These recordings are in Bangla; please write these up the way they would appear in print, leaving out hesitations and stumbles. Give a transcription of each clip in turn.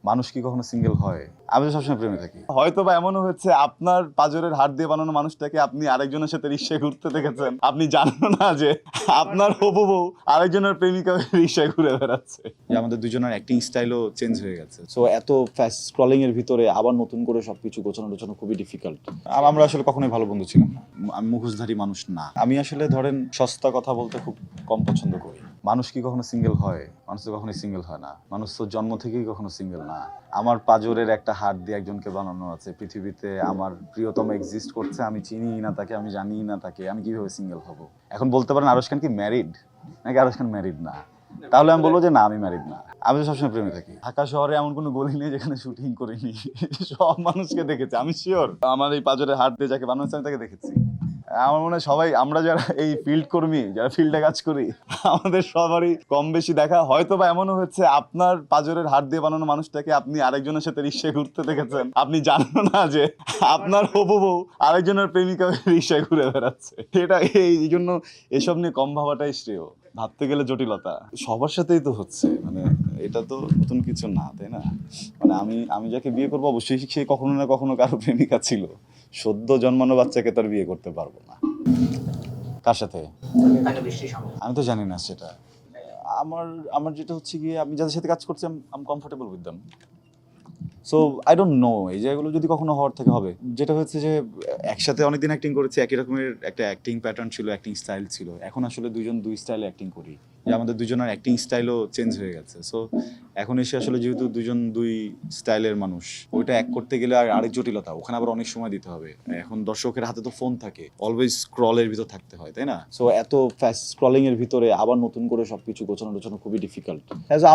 মানুষ কি কখনো সিঙ্গেল হয়? আমি তো সবসময় প্রেমে থাকি। হয়তো বা এমনও হচ্ছে আপনার পাঁজরের হাড় দিয়ে বানানো মানুষটাকে আপনি আরেকজনের সাথে রিক্সায় ঘুরতে দেখেছেন। আপনি জানেন না যে আপনার হবু বউ আরেকজনের প্রেমিকা হয়ে রিক্সায় ঘুরে বেড়াচ্ছে। যে আমাদের দুজনের অ্যাক্টিং স্টাইলও চেঞ্জ হয়ে গেছে। সো এত ফাস্ট স্ক্রলিং এর ভিতরে আবার নতুন করে সবকিছু গোছানো টোছানো খুবই ডিফিকাল্ট। আমরা আসলে কখনোই ভালো বন্ধু ছিলাম না। আমি মুখোশধারী মানুষ না। আমি আসলে ধরেন সস্তা কথা বলতে খুব কম পছন্দ করি। মানুষ কি কখনো সিঙ্গেল হয়? মানুষ তো কখনোই সিঙ্গেল হয় না। মানুষ তো জন্ম থেকেই কখনো সিঙ্গেল না। আমার পাঁজরের একটা হাড় দিয়ে একজনকে বানানো আছে। পৃথিবীতে আমার প্রিয়তম এক্সিস্ট করছে। আমি চিনিই না তাকে, আমি জানিই না তাকে। আমি কিভাবে সিঙ্গেল হব? এখন বলতে পারেন আরশ খান কি ম্যারিড? নাকি আরশ খান ম্যারিড না? তাহলে আমি বলবো যে না, আমি ম্যারিড না। আমি তো সবসময় প্রেমে থাকি। ঢাকা শহরে এমন কোনো গলি নেই যেখানে শুটিং করিনি। সব মানুষকে দেখেছি। আমি শিওর আমার এই পাঁজরের হাড় দিয়ে যাকে বানানো হচ্ছে আমি তাকে দেখেছি। আমার মনে হয় সবাই আমরা যারা এই ফিল্ড কর্মী, যারা ফিল্ডে কাজ করি, আমাদের সবারই কম বেশি দেখা। হয়তো বা এমনও হচ্ছে আপনার পাঁজরের হাড় দিয়ে বানানো মানুষটাকে আপনি আরেকজনের সাথে রিক্সায় ঘুরতে দেখেছেন। আপনি জানেন না যে আপনার হবু বউ আরেকজনের প্রেমিকা হয়ে রিক্সায় ঘুরে বেড়াচ্ছে। এটা এই জন্য এসব নিয়ে কম ভাবাটাই শ্রেয়। ভাবতে গেলে জটিলতা সবার সাথেই তো হচ্ছে। মানে এটা তো নতুন কিছু না, তাই না? মানে আমি আমি যাকে বিয়ে করবো অবশ্যই সে কখনো না কখনো কারো প্রেমিকা ছিল। সদ্য জন্মানো বাচ্চাকে তার বিয়ে করতে পারবো না। কার সাথে? আমি তো জানি না সেটা। আমার আমার যেটা হচ্ছে গিয়ে আমি যাদের সাথে কাজ করছি I'm comfortable with them. So I don't know এই জায়গাগুলো যদি কখনো হওয়ার থেকে হবে। যেটা হচ্ছে যে একসাথে অনেকদিন অ্যাক্টিং করেছি, একই রকমের একটা অ্যাক্টিং প্যাটার্ন ছিল, অ্যাক্টিং স্টাইল ছিল। এখন আসলে দুজন দুই স্টাইলে অ্যাক্টিং করি। যে আমাদের দুজনের অ্যাক্টিং স্টাইলও চেঞ্জ হয়ে গেছে। সো এখন এসে আসলে যেহেতু দুজন দুই স্টাইলের মানুষ, ওইটা এক করতে গেলে আর আরেক জটিলতা। ওখানে আবার অনেক সময় দিতে হবে। এখন দর্শকের হাতে তো ফোন থাকে, অলওয়েজ স্ক্রলের ভিতর থাকতে হয়, তাই না? সো এত ফাস্ট স্ক্রলিং এর ভিতরে আবার নতুন করে সবকিছু গোছানো টোছানো খুবই ডিফিকাল্ট।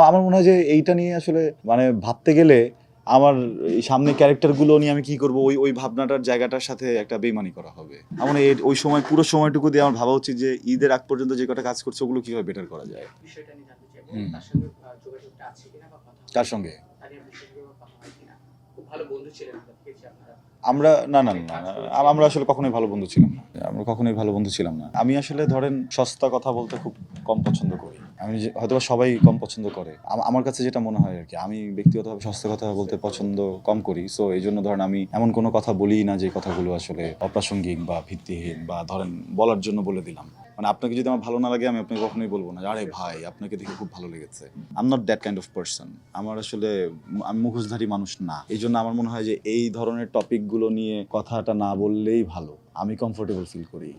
আমার মনে হয় যে এইটা নিয়ে আসলে মানে ভাবতে গেলে আমার এই সামনে ক্যারেক্টারগুলো নিয়ে আমি কি করব, ওই ওই ভাবনাটার জায়গাটার সাথে একটা বেইমানি করা হবে। আমার ওই সময় পুরো সময়টুকু দিয়ে আমার ভাবা উচিত যে ঈদের আগ পর্যন্ত যে কটা কাজ করছে ওগুলো কিভাবে বেটার করা যায়। বিষয়টা নিয়ে জানতে চাইবো হুম। তার সঙ্গে যোগাযোগটা আছে কিনা বা কথা কার সঙ্গে? তাদের বিষয়গুলো কথা হয় কিনা। খুব ভালো বন্ধু ছিলেন আমরা দেখেছি আপনারা। আমরা না না না না, আমরা আসলে কখনোই ভালো বন্ধু ছিলাম না। আমরা কখনোই ভালো বন্ধু ছিলাম না। আমি আসলে ধরেন সস্তা কথা বলতে খুব কম পছন্দ করি। হয়তোবা সবাই কম পছন্দ করে। আমার কাছে যেটা মনে হয় আরকি, আমি ব্যক্তিগতভাবে সস্তা কথা বলতে পছন্দ কম করি। সো এইজন্য ধরেন আমি এমন কোনো কথা বলিই না যে কথাগুলো আসলে অপ্রাসঙ্গিক বা ভিত্তিহীন, বা ধরেন বলার জন্য বলে দিলাম। মানে আপনাকে যদি আমার ভালো না লাগে আমি আপনাকে কখনোই বলবো না যে আরে ভাই আপনাকে দেখে খুব ভালো লেগেছে। I am not that kind of person. আমার আসলে আমি মুখোশধারী মানুষ না। এই জন্য আমার মনে হয় যে এই ধরনের টপিকগুলো নিয়ে কথাটা না বললেই ভালো। আমি কমফোর্টেবল ফিল করি।